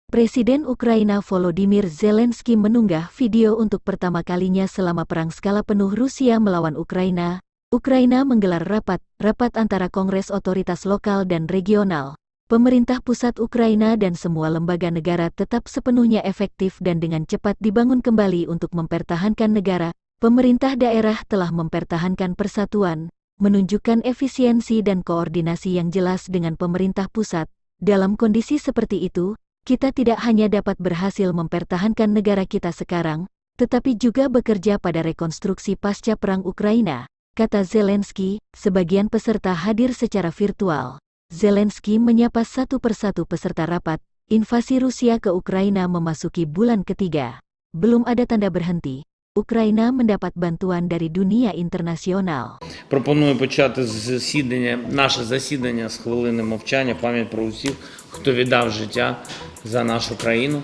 Presiden Ukraina Volodymyr Zelensky mengunggah video untuk pertama kalinya selama perang skala penuh Rusia melawan Ukraina. Ukraina menggelar rapat antara Kongres Otoritas Lokal dan Regional. Pemerintah pusat Ukraina dan semua lembaga negara tetap sepenuhnya efektif dan dengan cepat dibangun kembali untuk mempertahankan negara. Pemerintah daerah telah mempertahankan persatuan, menunjukkan efisiensi dan koordinasi yang jelas dengan pemerintah pusat. Dalam kondisi seperti itu, kita tidak hanya dapat berhasil mempertahankan negara kita sekarang, tetapi juga bekerja pada rekonstruksi pasca perang Ukraina, kata Zelensky. Sebagian peserta hadir secara virtual. Zelensky menyapa satu persatu peserta rapat. Invasi Rusia ke Ukraina memasuki bulan ketiga. Belum ada tanda berhenti. Україна mendapat bantuan dari dunia інтернаціонал. Пропоную почати наше засідання з хвилини мовчання в пам'ять про усіх, хто віддав життя за нашу країну.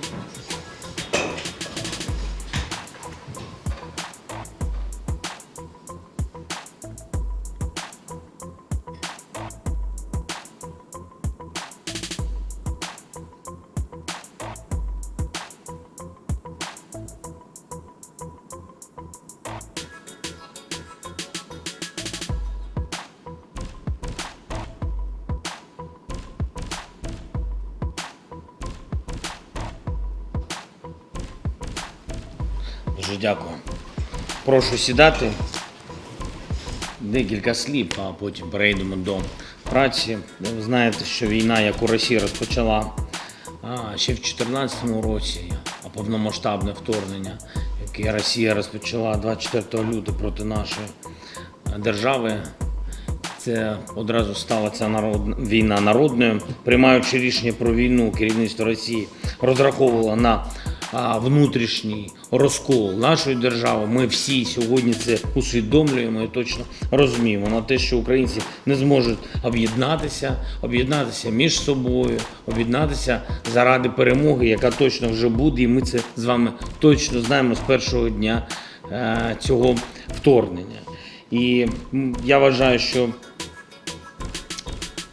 Дуже дякую. Прошу сідати. Декілька слів, а потім перейдемо до праці. Ви знаєте, що війна, яку Росія розпочала ще в 2014 році, а повномасштабне вторгнення, яке Росія розпочала 24 лютого проти нашої держави, це одразу стала ця війна народною. Приймаючи рішення про війну, керівництво Росії розраховувало на внутрішній розкол нашої держави. Ми всі сьогодні це усвідомлюємо і точно розуміємо на те, що українці не зможуть об'єднатися між собою, об'єднатися заради перемоги, яка точно вже буде, і ми це з вами точно знаємо з першого дня цього вторгнення. І я вважаю, що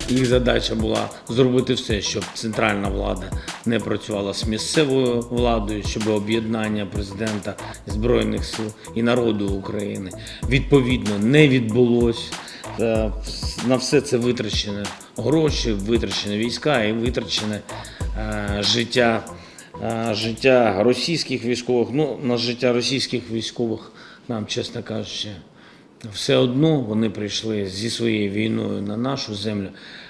їх задача була зробити все, щоб центральна влада не працювала з місцевою владою, щоб об'єднання президента, Збройних сил і народу України відповідно не відбулось. На все це витрачені гроші, витрачені війська і витрачене життя російських військових. Ну, на життя російських військових нам, чесно кажучи, все одно вони прийшли зі своєю війною на нашу землю,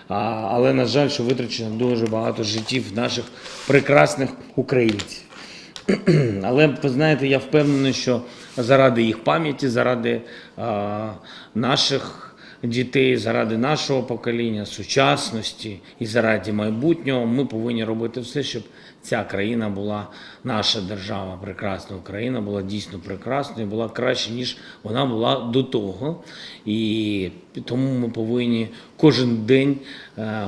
але, на жаль, що витрачено дуже багато життів наших прекрасних українців. Але, ви знаєте, я впевнений, що заради їх пам'яті, заради наших дітей, заради нашого покоління, сучасності і заради майбутнього ми повинні робити все, щоб ця країна була, наша держава, прекрасна Україна, була дійсно прекрасною, була краще, ніж вона була до того. І тому ми повинні кожен день,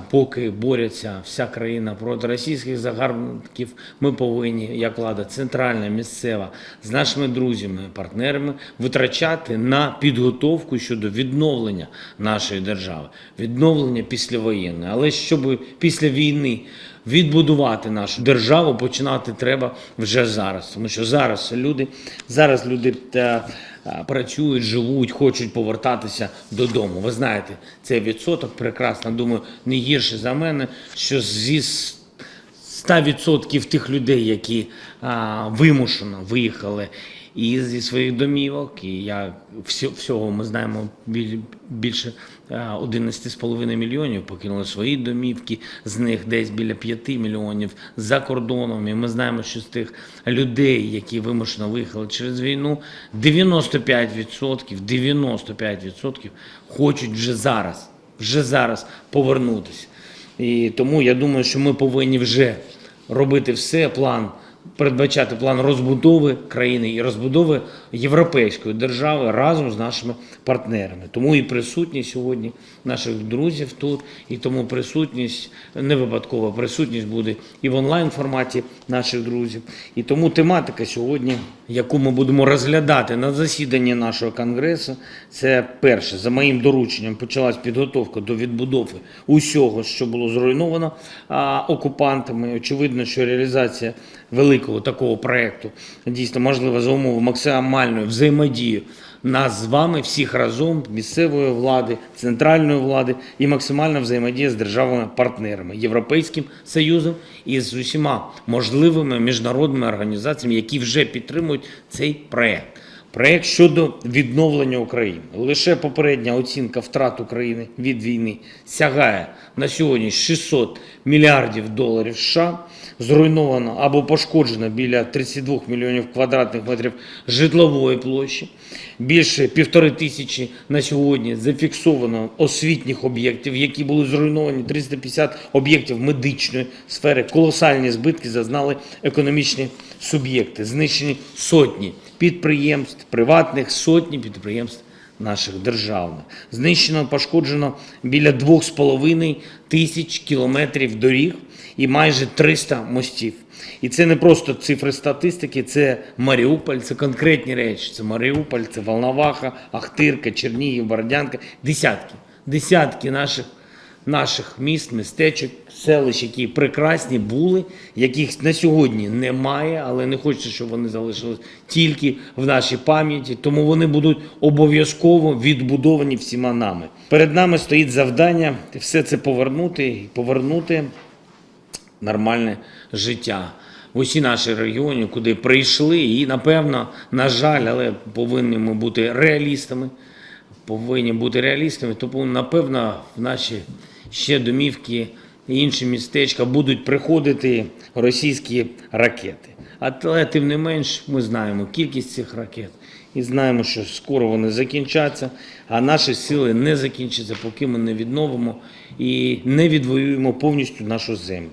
поки борються вся країна проти російських загарбників, ми повинні, як влада центральна, місцева, з нашими друзями, партнерами, витрачати на підготовку щодо відновлення нашої держави, відновлення післявоєнної. Але щоб після війни відбудувати нашу державу, починати треба вже зараз. Тому що зараз люди працюють, живуть, хочуть повертатися додому. Ви знаєте, цей відсоток прекрасно, думаю, не гірше за мене, що зі 100% тих людей, які вимушено виїхали і зі своїх домівок, і всього ми знаємо, більше 11,5 мільйонів покинули свої домівки, з них десь біля 5 мільйонів за кордоном. І ми знаємо, що з тих людей, які вимушено виїхали через війну, 95% хочуть вже зараз повернутися. І тому я думаю, що ми повинні вже робити все, план передбачати план розбудови країни і розбудови європейської держави разом з нашими партнерами. Тому і присутність сьогодні наших друзів тут, і тому присутність, не випадкова присутність буде і в онлайн-форматі наших друзів. І тому тематика сьогодні, яку ми будемо розглядати на засіданні нашого конгресу, це перше, за моїм дорученням почалась підготовка до відбудови усього, що було зруйновано окупантами. Очевидно, що реалізація великого такого проєкту дійсно можлива за умови максимальної взаємодії нас з вами, всіх разом, місцевої влади, центральної влади і максимальна взаємодія з державами-партнерами, Європейським Союзом і з усіма можливими міжнародними організаціями, які вже підтримують цей проєкт. Проєкт щодо відновлення України. Лише попередня оцінка втрат України від війни сягає на сьогодні 600 мільярдів доларів США. Зруйновано або пошкоджено біля 32 мільйонів квадратних метрів житлової площі. Більше 1500 на сьогодні зафіксовано освітніх об'єктів, які були зруйновані, 350 об'єктів медичної сфери. Колосальні збитки зазнали економічні суб'єкти. Знищені сотні підприємств, приватних, сотні підприємств наших державних. Знищено, пошкоджено біля 2,5 тисяч кілометрів доріг і майже 300 мостів. І це не просто цифри статистики, це Маріуполь, це конкретні речі. Це Маріуполь, це Волноваха, Ахтирка, Чернігів, Бородянка. Десятки наших міст, містечок, селищ, які прекрасні були, яких на сьогодні немає, але не хочеться, щоб вони залишились тільки в нашій пам'яті, тому вони будуть обов'язково відбудовані всіма нами. Перед нами стоїть завдання все це повернути нормальне життя в усі наші регіони, куди прийшли, і, напевно, на жаль, але повинні ми бути реалістами, тому, напевно, в наші ще домівки і інші містечка будуть приходити російські ракети. Але, тим не менш, ми знаємо кількість цих ракет і знаємо, що скоро вони закінчаться, а наші сили не закінчаться, поки ми не відновимо і не відвоюємо повністю нашу землю.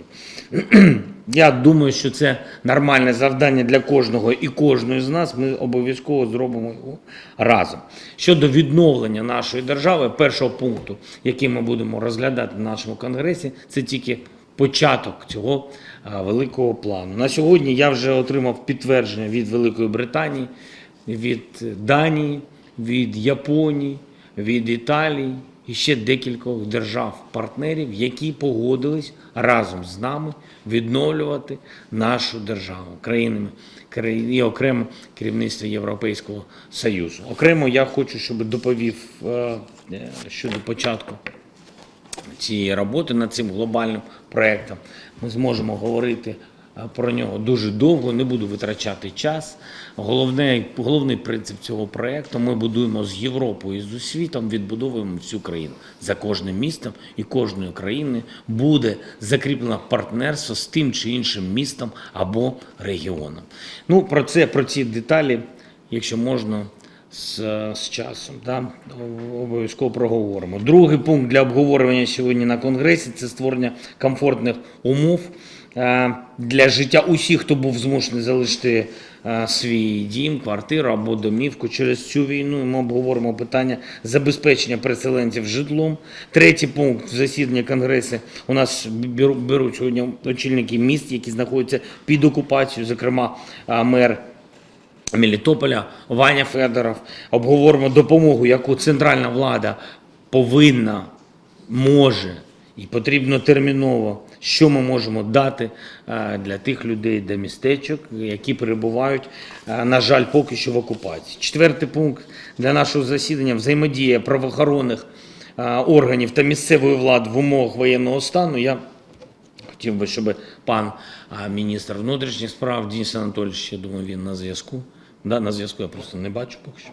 Я думаю, що це нормальне завдання для кожного і кожної з нас. Ми обов'язково зробимо його разом. Щодо відновлення нашої держави, першого пункту, який ми будемо розглядати на нашому конгресі, це тільки початок цього великого плану. На сьогодні я вже отримав підтвердження від Великої Британії, від Данії, від Японії, від Італії і ще декількох держав-партнерів, які погодились разом з нами відновлювати нашу державу країнами і окремо керівництво Європейського Союзу. Окремо я хочу, щоб доповів щодо початку цієї роботи над цим глобальним проєктом. Ми зможемо говорити про нього дуже довго, не буду витрачати час. Головний принцип цього проєкту – ми будуємо з Європою і з світом, відбудовуємо всю країну. За кожним містом і кожною країною буде закріплено партнерство з тим чи іншим містом або регіоном. Про ці деталі, якщо можна, з часом, обов'язково проговоримо. Другий пункт для обговорення сьогодні на Конгресі – це створення комфортних умов для життя усіх, хто був змушений залишити свій дім, квартиру або домівку через цю війну. Ми обговоримо питання забезпечення переселенців житлом. Третій пункт в засіданні Конгресу у нас беруть сьогодні очільники міст, які знаходяться під окупацією, зокрема мер Мелітополя Ваня Федоров. Обговоримо допомогу, яку центральна влада повинна, може і потрібно терміново, що ми можемо дати для тих людей, для містечок, які перебувають, на жаль, поки що в окупації. Четвертий пункт для нашого засідання – взаємодія правоохоронних органів та місцевої влади в умовах воєнного стану. Я хотів би, щоб пан міністр внутрішніх справ Денис Анатолійович, я думаю, він на зв'язку. На зв'язку я просто не бачу поки що.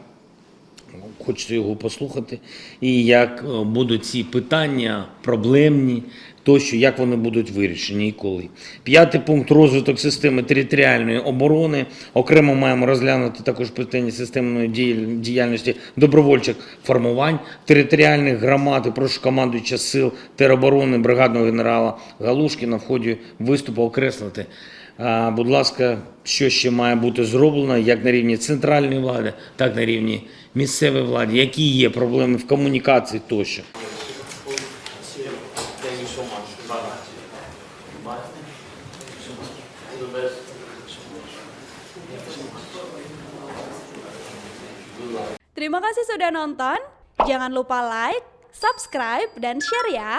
Хочеться його послухати. І як будуть ці питання проблемні, тощо, як вони будуть вирішені і коли. П'ятий пункт – розвиток системи територіальної оборони. Окремо маємо розглянути також питання системної діяльності добровольчих формувань територіальних громад. І прошу командуюча сил тероборони бригадного генерала Галушкіна в ході виступу окреслити Будь ласка, що ще має бути зроблено як на рівні центральної влади, так на рівні місцевої влади, які є проблеми в комунікації тощо. Terima kasih sudah nonton. Jangan lupa like, subscribe, dan share ya.